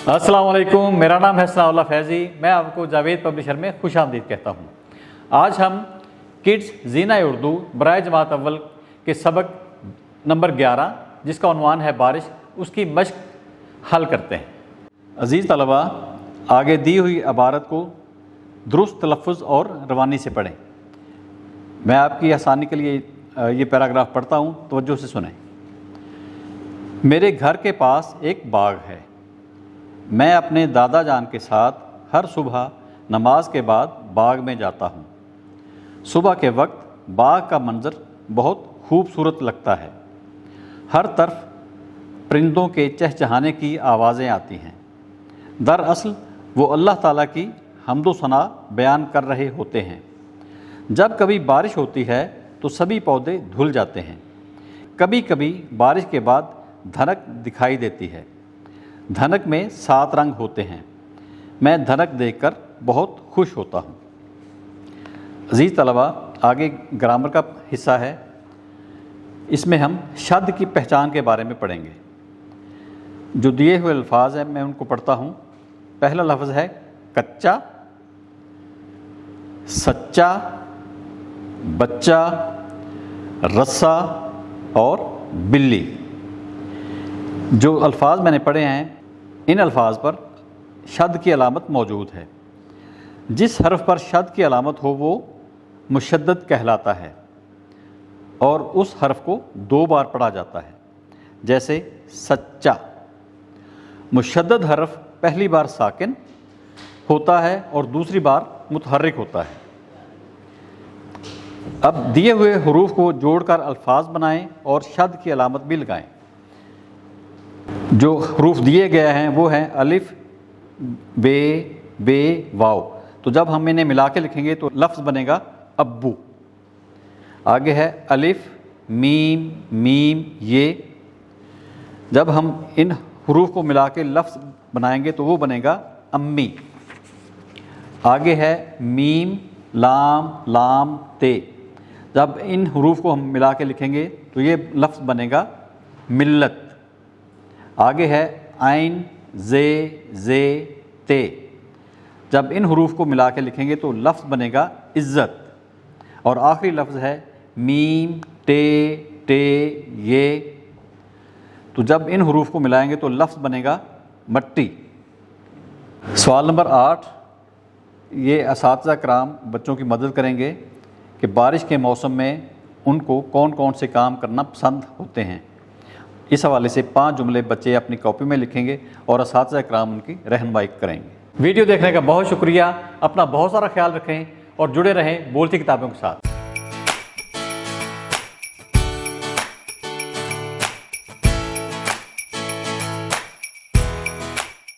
अस्सलाम वालेकुम, मेरा नाम है सनाउल्लाह फैज़ी। मैं आपको जावेद पब्लिशर में खुश आमदीद कहता हूँ। आज हम किड्स ज़ीना उर्दू बराए जमात अव्वल के सबक नंबर 11 जिसका उन्वान है बारिश, उसकी मश्क हल करते हैं। अज़ीज़ तलबा, आगे दी हुई इबारत को दुरुस्त तलफ़्फ़ुज़ और रवानी से पढ़ें। मैं आपकी आसानी के लिए ये पैराग्राफ पढ़ता हूँ, तवज्जो से सुनें। मेरे घर के पास एक बाग है। मैं अपने दादा जान के साथ हर सुबह नमाज के बाद बाग में जाता हूँ। सुबह के वक्त बाग का मंज़र बहुत खूबसूरत लगता है। हर तरफ परिंदों के चहचहाने की आवाज़ें आती हैं। दरअसल वो अल्लाह ताला की हम्दो सना बयान कर रहे होते हैं। जब कभी बारिश होती है तो सभी पौधे धुल जाते हैं। कभी कभी बारिश के बाद धनक दिखाई देती है। धनक में 7 रंग होते हैं। मैं धनक देखकर बहुत खुश होता हूँ। अज़ीज़ तलबा, आगे ग्रामर का हिस्सा है। इसमें हम शब्द की पहचान के बारे में पढ़ेंगे। जो दिए हुए अल्फाज हैं मैं उनको पढ़ता हूँ। पहला लफ्ज़ है कच्चा, सच्चा, बच्चा, रस्सा और बिल्ली। जो अल्फाज मैंने पढ़े हैं, इन अल्फाज पर शद की अलामत मौजूद है। जिस हर्फ पर शद की अलामत हो वो मुशद्दद कहलाता है और उस हर्फ को 2 बार पढ़ा जाता है। जैसे सच्चा। मुशद्दद हर्फ पहली बार साकिन होता है और दूसरी बार मुतहर्रिक होता है। अब दिए हुए हुरूफ को जोड़कर अल्फाज बनाएं और शद की अलामत भी लगाएं। जो हरूफ दिए गए हैं वो हैं अलिफ, बे, वाव। तो जब हम इन्हें मिला के लिखेंगे तो लफ्ज़ बनेगा अब्बू। आगे है अलिफ, मीम, ये। जब हम इन हरूफ को मिला के लफ्ज़ बनाएंगे तो वो बनेगा अम्मी। आगे है मीम, लाम, ते। जब इन हरूफ को हम मिला के लिखेंगे तो ये लफ्ज़ बनेगा मिल्लत। आगे है आइन, जे, ते। जब इन हरूफ को मिला के लिखेंगे तो लफ्ज़ बनेगा इज़्ज़त। और आखिरी लफ्ज़ है मीम, टे, ये। तो जब इन हरूफ को मिलाएंगे तो लफ्ज़ बनेगा मट्टी। सवाल नंबर 8, ये असातिज़ा कराम बच्चों की मदद करेंगे कि बारिश के मौसम में उनको कौन कौन से काम करना पसंद होते हैं। इस हवाले से 5 जुमले बच्चे अपनी कॉपी में लिखेंगे और असातिज़ा कराम उनकी रहनुमाई करेंगे। वीडियो देखने का बहुत शुक्रिया। अपना बहुत सारा ख्याल रखें और जुड़े रहें बोलती किताबों के साथ।